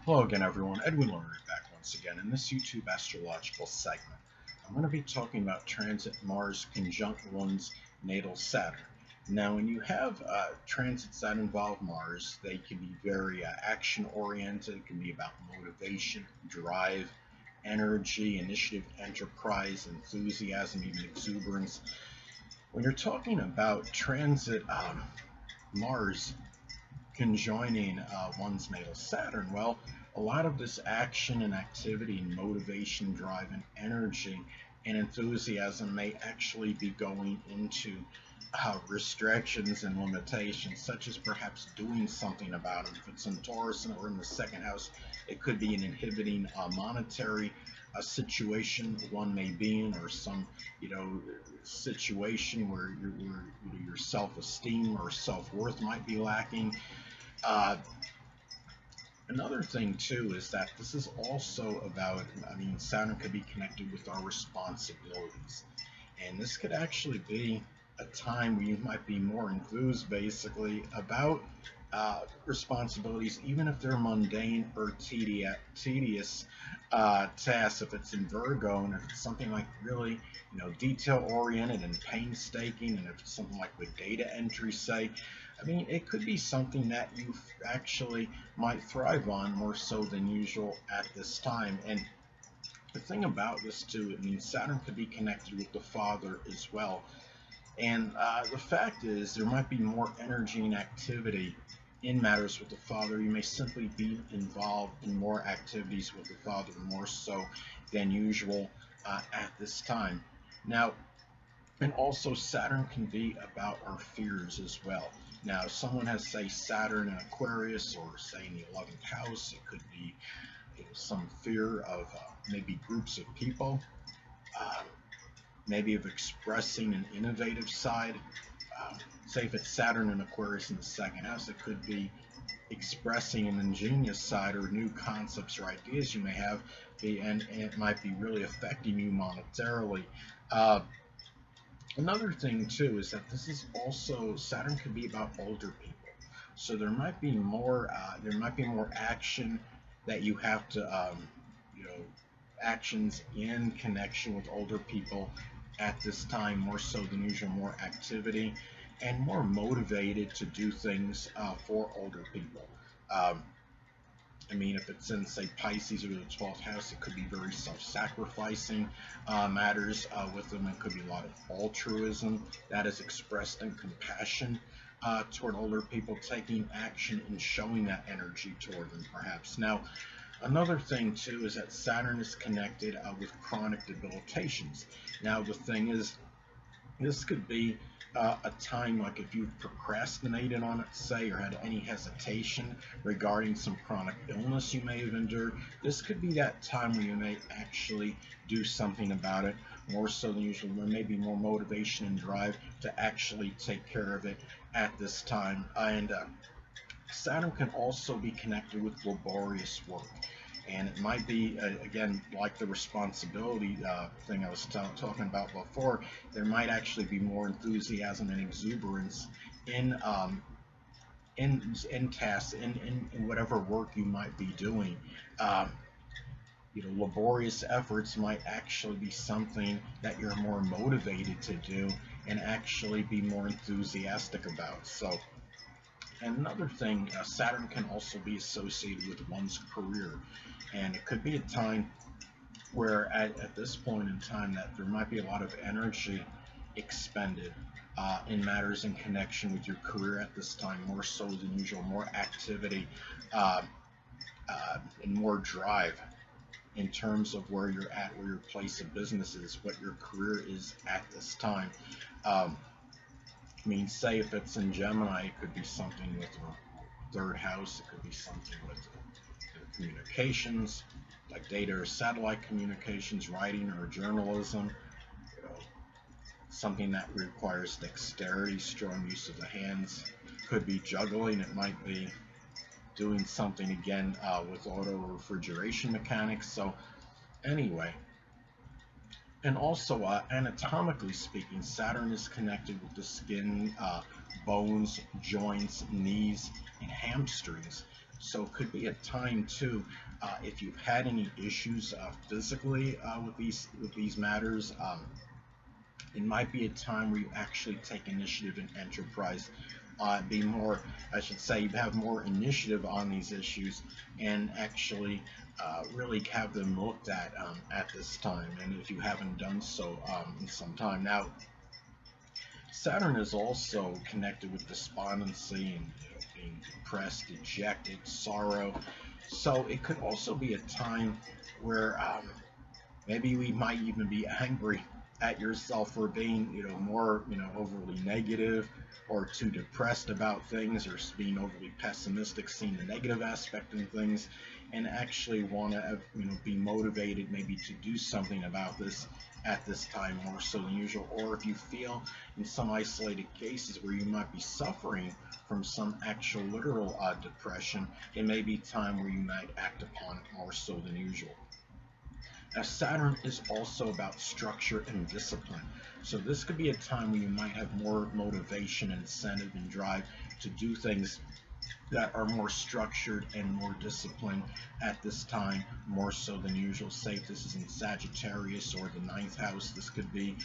Hello again, everyone. Edwin Learnard back once again in this YouTube astrological segment. I'm going to be talking about transit Mars conjunct one's natal Saturn. Now, when you have transits that involve Mars, they can be very action-oriented. It can be about motivation, drive, energy, initiative, enterprise, enthusiasm, even exuberance. When you're talking about transit Mars conjoining one's natal Saturn, well, a lot of this action and activity and motivation, drive, and energy and enthusiasm may actually be going into restrictions and limitations, such as perhaps doing something about it. If it's in Taurus or in the second house, it could be an inhibiting monetary situation one may be in, or some situation where your self-esteem or self-worth might be lacking. Another thing too is that this is also about, Saturn could be connected with our responsibilities. And this could actually be a time where you might be more enthused basically about responsibilities, even if they're mundane or tedious tasks. If it's in Virgo, and if it's something like really detail oriented and painstaking, and if it's something like with data entry, say, it could be something that you actually might thrive on more so than usual at this time. And the thing about this too, Saturn could be connected with the father as well. And the fact is, there might be more energy and activity in matters with the father. You may simply be involved in more activities with the father, more so than usual at this time. Now, and also Saturn can be about our fears as well. Now, if someone has, say, Saturn in Aquarius, or say in the 11th house, it could be some fear of maybe groups of people, maybe of expressing an innovative side. Say if it's Saturn in Aquarius in the second house, it could be expressing an ingenious side or new concepts or ideas you may have, and it might be really affecting you monetarily. Another thing too is that this is also, Saturn could be about older people, so there might be more action that you have to actions in connection with older people at this time, more so than usual, more activity and more motivated to do things for older people. If it's in, say, Pisces or the 12th house, it could be very self-sacrificing matters with them. It could be a lot of altruism that is expressed in compassion toward older people, taking action and showing that energy toward them, perhaps. Now, another thing too is that Saturn is connected with chronic debilitations. Now, the thing is, this could be a time like if you've procrastinated on it, say, or had any hesitation regarding some chronic illness you may have endured. This could be that time where you may actually do something about it, more so than usual. There may be more motivation and drive to actually take care of it at this time. And Saturn can also be connected with laborious work. And it might be, again, like the responsibility thing I was talking about before, there might actually be more enthusiasm and exuberance in tasks, in whatever work you might be doing. Laborious efforts might actually be something that you're more motivated to do and actually be more enthusiastic about. So, and another thing, Saturn can also be associated with one's career. And it could be a time where at this point in time that there might be a lot of energy expended in matters in connection with your career at this time, more so than usual, more activity and more drive in terms of where you're at, where your place of business is, what your career is at this time. Say if it's in Gemini, it could be something with the third house. It could be something with communications, like data or satellite communications, writing or journalism. Something that requires dexterity, strong use of the hands. Could be juggling. It might be doing something again with auto refrigeration mechanics. So anyway. And also, anatomically speaking, Saturn is connected with the skin, bones, joints, knees, and hamstrings. So it could be a time too, if you've had any issues physically with these matters. It might be a time where you actually take initiative in enterprise, be more, I should say, you have more initiative on these issues and actually really have them looked at this time. And if you haven't done so in some time now, Saturn is also connected with despondency and being depressed, dejected, sorrow. So it could also be a time where maybe we might even be angry at yourself for being, more, overly negative or too depressed about things, or being overly pessimistic, seeing the negative aspect in things, and actually want to, be motivated maybe to do something about this at this time more so than usual. Or if you feel in some isolated cases where you might be suffering from some actual literal depression, it may be time where you might act upon it more so than usual. Now, Saturn is also about structure and discipline. So this could be a time when you might have more motivation, incentive, and drive to do things that are more structured and more disciplined at this time, more so than usual. Say if this is in Sagittarius or the ninth house, this could be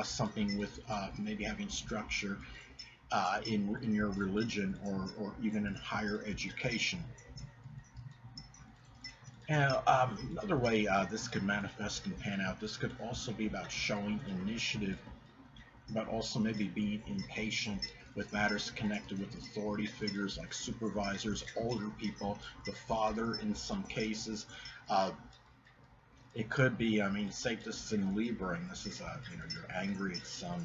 something with maybe having structure in your religion, or even in higher education. Now, another way this could manifest and pan out, this could also be about showing initiative, but also maybe being impatient with matters connected with authority figures like supervisors, older people, the father in some cases. Uh, it could be, say this is in Libra, and this is, you're angry at some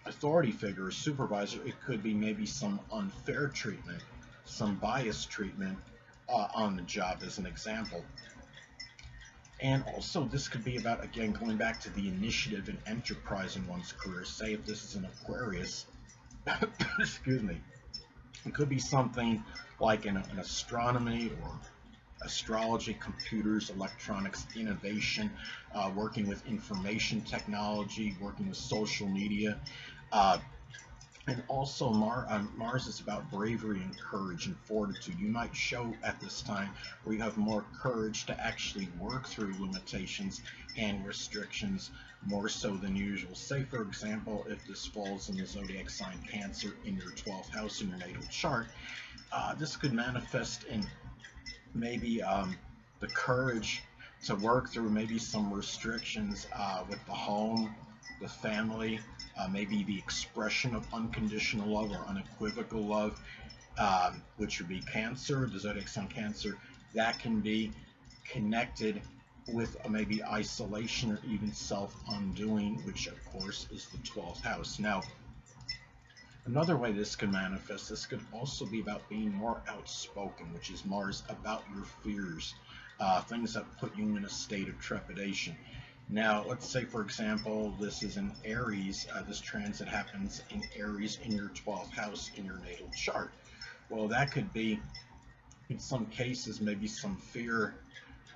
authority figure or supervisor. It could be maybe some unfair treatment, some biased treatment on the job, as an example. And also, this could be about, again, going back to the initiative and enterprise in one's career. Say if this is an Aquarius, excuse me, it could be something like in astronomy or astrology, computers, electronics, innovation, working with information technology, working with social media. And also, Mars is about bravery and courage and fortitude. You might show at this time where you have more courage to actually work through limitations and restrictions more so than usual. Say, for example, if this falls in the zodiac sign Cancer in your 12th house in your natal chart, this could manifest in maybe the courage to work through maybe some restrictions with the home, the family, maybe the expression of unconditional love or unequivocal love, which would be Cancer, the zodiac sign Cancer. That can be connected with maybe isolation or even self-undoing, which of course is the 12th house. Now, another way this can manifest, this could also be about being more outspoken, which is Mars, about your fears, things that put you in a state of trepidation. Now, let's say, for example, this is in Aries. This transit happens in Aries in your 12th house in your natal chart. Well, that could be, in some cases, maybe some fear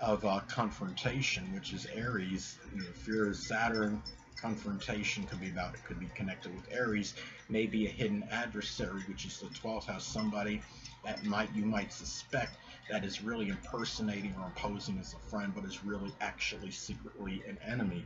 of confrontation, which is Aries. Fear of Saturn. Confrontation could be about, it could be connected with Aries. Maybe a hidden adversary, which is the 12th house, somebody that you might suspect that is really impersonating or posing as a friend, but is really actually secretly an enemy.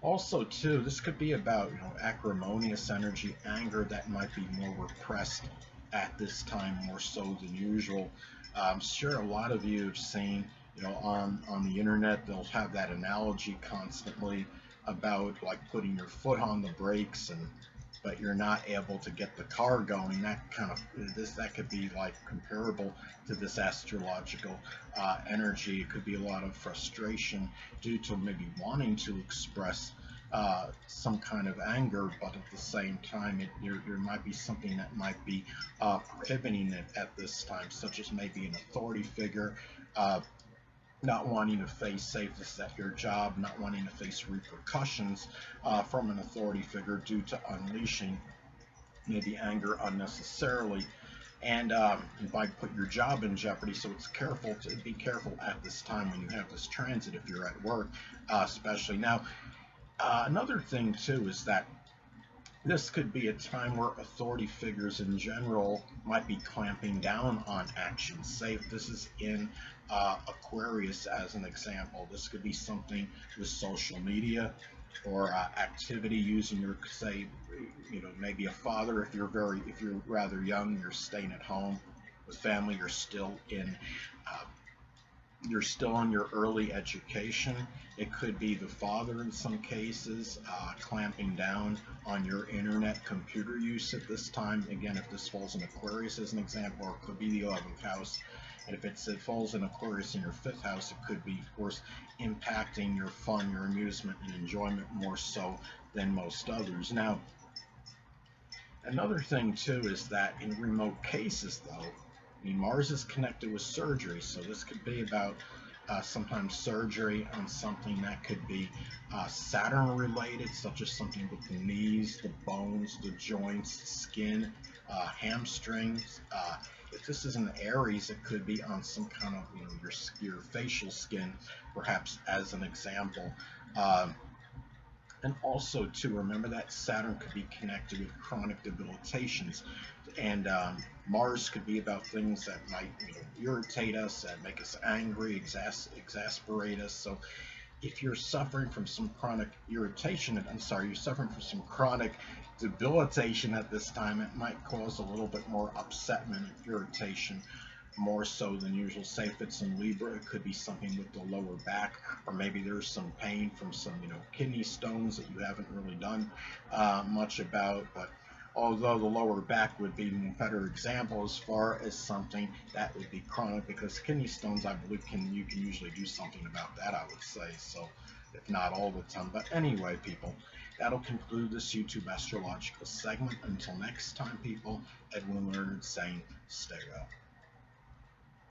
Also, too, this could be about, acrimonious energy, anger that might be more repressed at this time, more so than usual. I'm sure a lot of you have seen, on the internet, they'll have that analogy constantly about like putting your foot on the brakes, but you're not able to get the car going. That could be like comparable to this astrological energy. It could be a lot of frustration due to maybe wanting to express some kind of anger, but at the same time, there might be something that might be prohibiting it at this time, such as maybe an authority figure, not wanting to face safety at your job, not wanting to face repercussions from an authority figure due to unleashing maybe anger unnecessarily, and you might put your job in jeopardy. So it's be careful at this time when you have this transit if you're at work, especially. Now, another thing too is that This could be a time where authority figures in general might be clamping down on actions. Say if this is in Aquarius as an example, this could be something with social media or activity using your, say, maybe a father. If you're rather young, you're staying at home with family, uh, you're still in your early education. It could be the father in some cases clamping down on your internet computer use at this time. Again, if this falls in Aquarius as an example, or it could be the 11th house. And if it falls in Aquarius in your 5th house, it could be, of course, impacting your fun, your amusement, and enjoyment more so than most others. Now, another thing too is that in remote cases, though, I mean, Mars is connected with surgery, so this could be about sometimes surgery on something that could be Saturn related, such as something with the knees, the bones, the joints, the skin, hamstrings. If this is an Aries, it could be on some kind of your facial skin, perhaps as an example. Uh, and also, to remember that Saturn could be connected with chronic debilitations, and Mars could be about things that might irritate us, that make us angry, exasperate us. So, if you're suffering from some chronic irritation, I'm sorry, you're suffering from some chronic debilitation at this time, it might cause a little bit more upsetment and irritation more so than usual. Say if it's in Libra, it could be something with the lower back, or maybe there's some pain from some, kidney stones that you haven't really done much about. But although the lower back would be a better example as far as something that would be chronic, because kidney stones, I believe, you can usually do something about that, I would say. So, if not all the time. But anyway, people, that'll conclude this YouTube astrological segment. Until next time, people, Edwin Learnard saying, stay well.